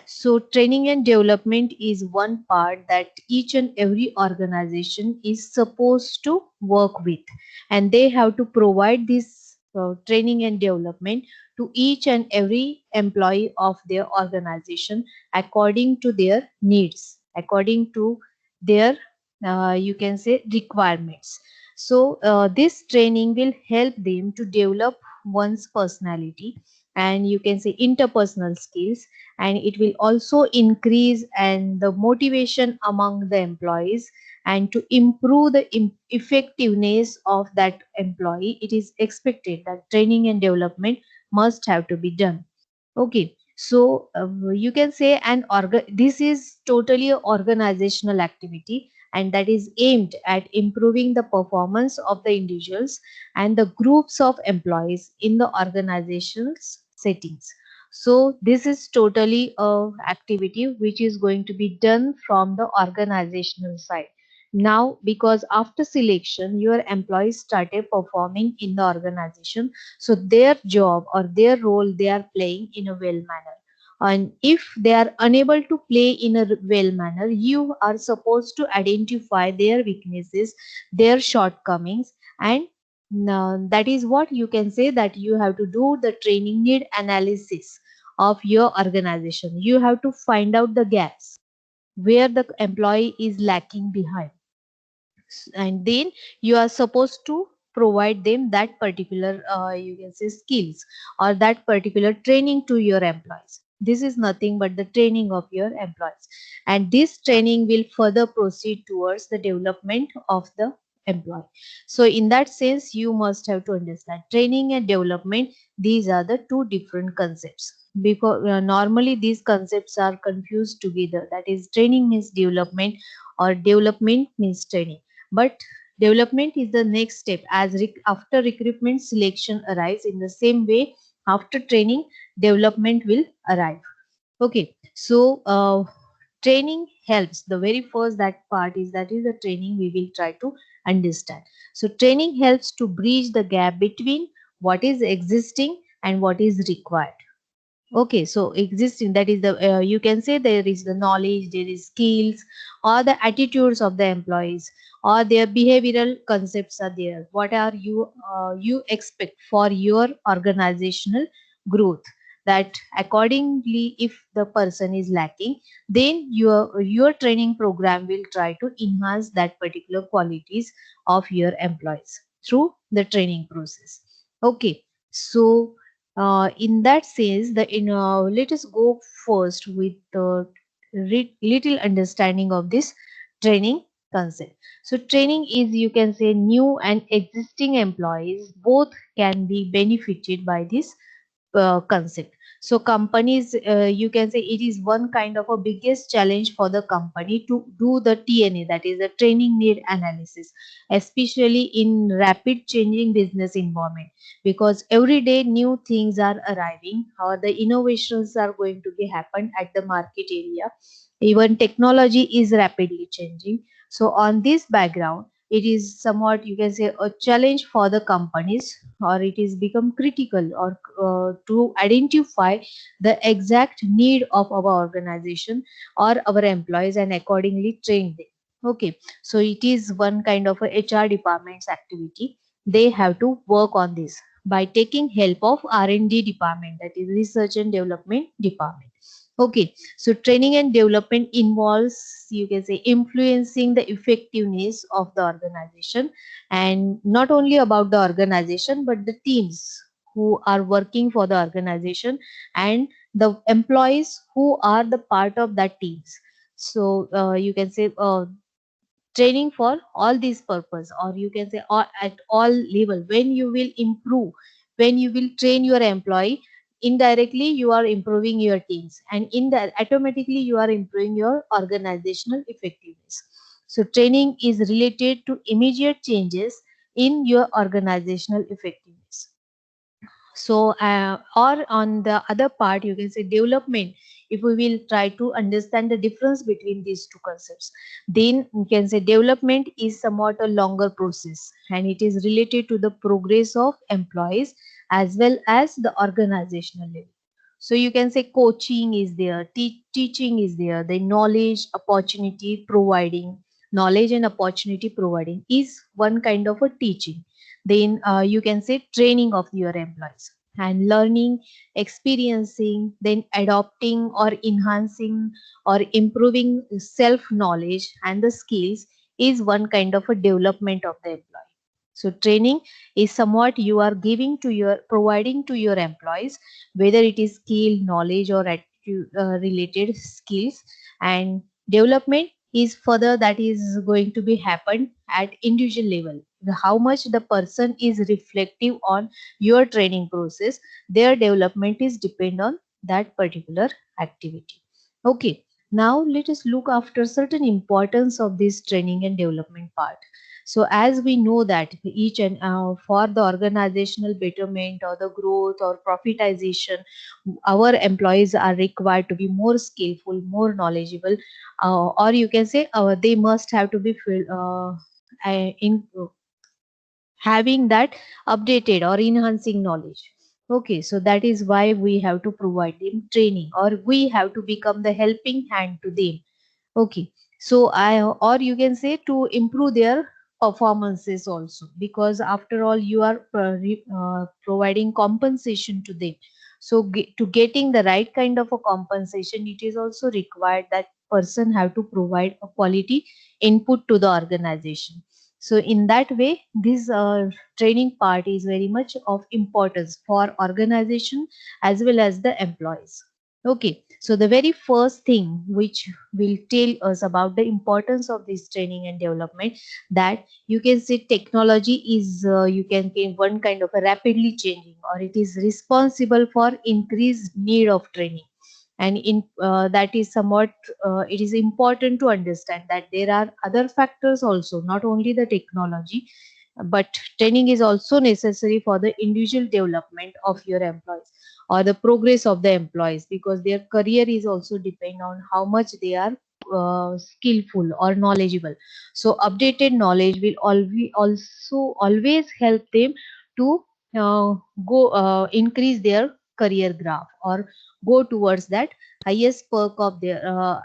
So training and development is one part that each and every organization is supposed to work with, and they have to provide this training and development to each and every employee of their organization according to their needs, according to their you can say requirements. So this training will help them to develop one's personality and you can say interpersonal skills, and it will also increase and the motivation among the employees, and to improve the effectiveness of that employee, it is expected that training and development must have to be done. Okay, so you can say this is totally a organizational activity, and that is aimed at improving the performance of the individuals and the groups of employees in the organization's settings. So this is totally a activity which is going to be done from the organizational side. Now, because after selection, your employees started performing in the organization, so their job or their role they are playing in a well manner. And if they are unable to play in a well manner, you are supposed to identify their weaknesses, their shortcomings, and that is what you can say that you have to do the training need analysis of your organization. You have to find out the gaps where the employee is lacking behind, and then you are supposed to provide them that particular you can say skills or that particular training to your employees. This is nothing but the training of your employees, and this training will further proceed towards the development of the employee. So in that sense you must have to understand training and development, these are the two different concepts, because normally these concepts are confused together, that is training means development or development means training. But development is the next step, as after recruitment selection arrives, in the same way after training development will arrive. Okay, so training helps. The very first that part is, that is the training we will try to understand. So training helps to bridge the gap between what is existing and what is required. Okay, so existing, that is the you can say there is the knowledge, there is skills, or the attitudes of the employees, or their behavioral concepts are there. What are you expect for your organizational growth? That accordingly, if the person is lacking, then your training program will try to enhance that particular qualities of your employees through the training process. Okay, so in that sense, let us go first with the little understanding of this training concept. So training is, you can say, new and existing employees both can be benefited by this concept. So companies, you can say, it is one kind of a biggest challenge for the company to do the TNA, that is the training need analysis, especially in rapid changing business environment, because every day new things are arriving or the innovations are going to be happen at the market area. Even technology is rapidly changing. So on this background, it is somewhat, you can say, a challenge for the companies, or it is become critical, or to identify the exact need of our organization or our employees and accordingly train them. Okay, so it is one kind of a HR department's activity. They have to work on this by taking help of R&D department, that is research and development department. Okay, so training and development involves, you can say, influencing the effectiveness of the organization, and not only about the organization but the teams who are working for the organization and the employees who are the part of that teams. So you can say training for all these purpose, or you can say at all level, when you will improve, when you will train your employee, indirectly you are improving your teams, and in that automatically you are improving your organizational effectiveness. So training is related to immediate changes in your organizational effectiveness. So or on the other part, you can say development, if we will try to understand the difference between these two concepts, then you can say development is somewhat a longer process, and it is related to the progress of employees as well as the organizational level. So you can say coaching is there, teaching is there, the knowledge and opportunity providing is one kind of a teaching. Then you can say training of your employees and learning, experiencing, then adopting or enhancing or improving self knowledge and the skills is one kind of a development of the employee. So training is somewhat you are giving to your providing to your employees, whether it is skill, knowledge, or attitude related skills. And development is further that is going to be happen at individual level. How much the person is reflective on your training process, their development is depend on that particular activity. Okay, now let us look after certain importance of this training and development part. So as we know that each and for the organizational betterment or the growth or profitization, our employees are required to be more skillful, more knowledgeable, or you can say they must have to be in having that updated or enhancing knowledge. Okay, so that is why we have to provide them training, or we have to become the helping hand to them. Okay, so or you can say to improve their performances also, because after all, you are providing compensation to them. So, to getting the right kind of a compensation, it is also required that person have to provide a quality input to the organization. So, in that way, this training part is very much of importance for organization as well as the employees. Okay, so the very first thing which will tell us about the importance of this training and development, that you can say technology is you can say one kind of a rapidly changing, or it is responsible for increased need of training. And in that is somewhat it is important to understand that there are other factors also, not only the technology, but training is also necessary for the individual development of your employees or the progress of the employees, because their career is also depend on how much they are skillful or knowledgeable. So updated knowledge will always help them to uh, go increase their career graph, or go towards that highest perk of their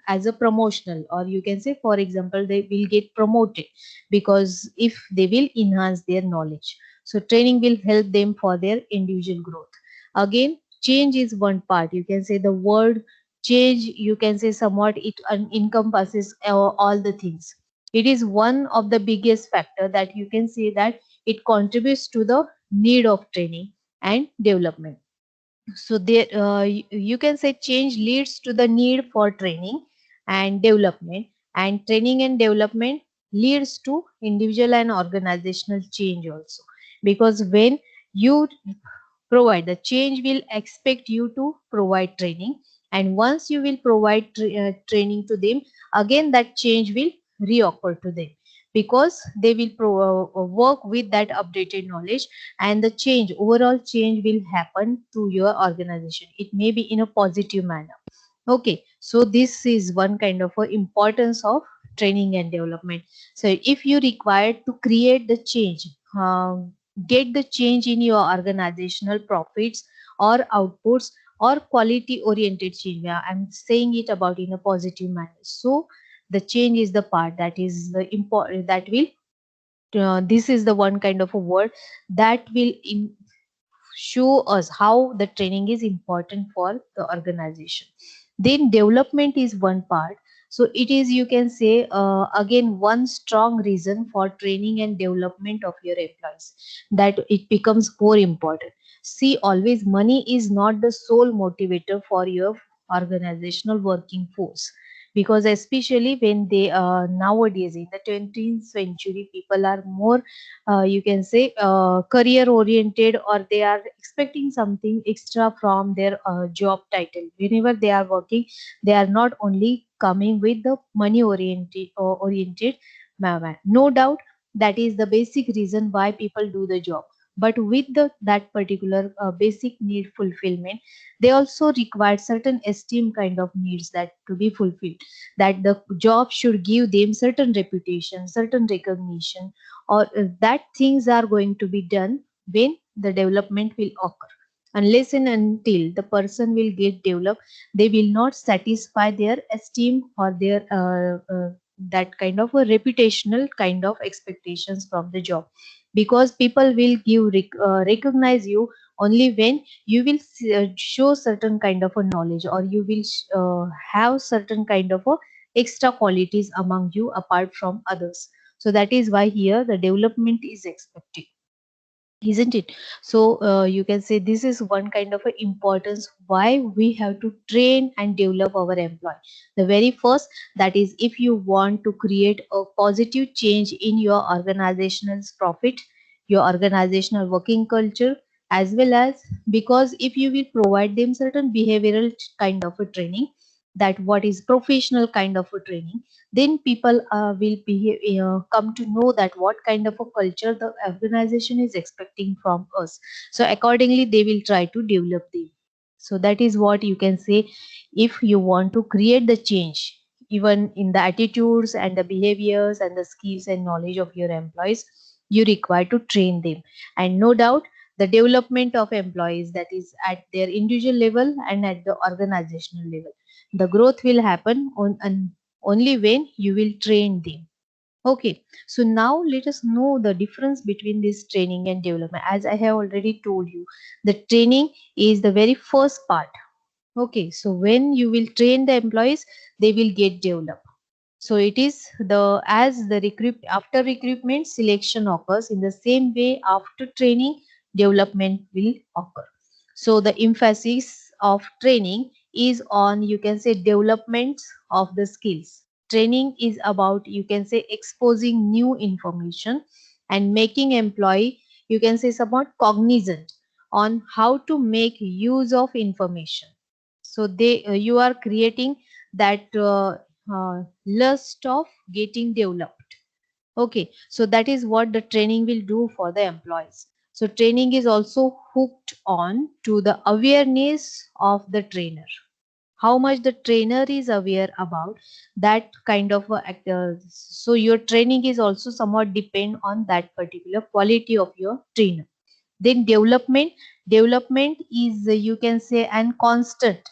as a promotional, or you can say for example they will get promoted, because if they will enhance their knowledge. So training will help them for their individual growth. Again, change is one part. You can say the word change, you can say somewhat it encompasses all the things. It is one of the biggest factor that you can say that it contributes to the need of training and development. So there you can say change leads to the need for training and development, and training and development leads to individual and organizational change also, because when you provide the change will expect you to provide training, and once you will provide training to them, again that change will reoccur to them, because they will work with that updated knowledge, and the change, overall change will happen to your organization. It may be in a positive manner. Okay, so this is one kind of a importance of training and development. So if you require to create the change, get the change in your organizational profits or outputs or quality oriented change. I'm saying it about in a positive manner. So the change is the part that is the important, that will this is the one kind of a word that will show us how the training is important for the organization. Then development is one part. So it is, you can say, again one strong reason for training and development of your employees, that it becomes more important. See, always money is not the sole motivator for your organizational working force, because especially when they nowadays in the 20th century, people are more you can say career oriented, or they are expecting something extra from their job title. Whenever they are working, they are not only coming with the money oriented manner. No doubt that is the basic reason why people do the job, but with the that particular basic need fulfillment, they also require certain esteem kind of needs that to be fulfilled, that the job should give them certain reputation, certain recognition, or that things are going to be done when the development will occur. Unless and until the person will get developed, they will not satisfy their esteem or their that kind of a reputational kind of expectations from the job, because people will recognize you only when you will show certain kind of a knowledge, or you will have certain kind of a extra qualities among you apart from others. So that is why here the development is expected, isn't it? So you can say this is one kind of a importance why we have to train and develop our employee. The very first, that is, if you want to create a positive change in your organization's profit, your organizational working culture, as well as, because if you will provide them certain behavioral kind of a training, that what is professional kind of a training, then people will be come to know that what kind of a culture the organization is expecting from us. So accordingly they will try to develop them. So that is what you can say. If you want to create the change even in the attitudes and the behaviors and the skills and knowledge of your employees, you require to train them. And no doubt the development of employees, that is at their individual level and at the organizational level, the growth will happen on only when you will train them. Okay, so now let us know the difference between this training and development. As I have already told you, the training is the very first part. Okay, so when you will train the employees, they will get developed. So it is the, as the recruit after recruitment selection occurs, in the same way after training development will occur. So the emphasis of training is on, you can say, development of the skills. Training is about, you can say, exposing new information and making employee, you can say, somewhat cognizant on how to make use of information. So they you are creating that lust of getting developed. Okay, so that is what the training will do for the employees. So training is also hooked on to the awareness of the trainer. How much the trainer is aware about that kind of a actor. So your training is also somewhat depend on that particular quality of your trainer. Then development is you can say and constant,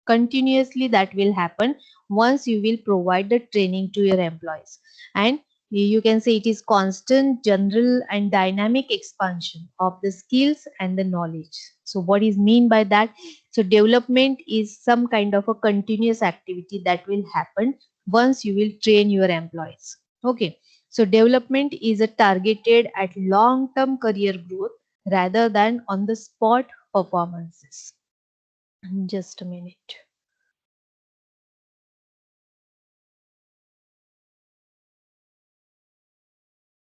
continuously that will happen once you will provide the training to your employees. And you can say it is constant, general and dynamic expansion of the skills and the knowledge. So what is mean by that? So development is some kind of a continuous activity that will happen once you will train your employees. Okay, so development is a targeted at long term career growth rather than on the spot performances. Just a minute.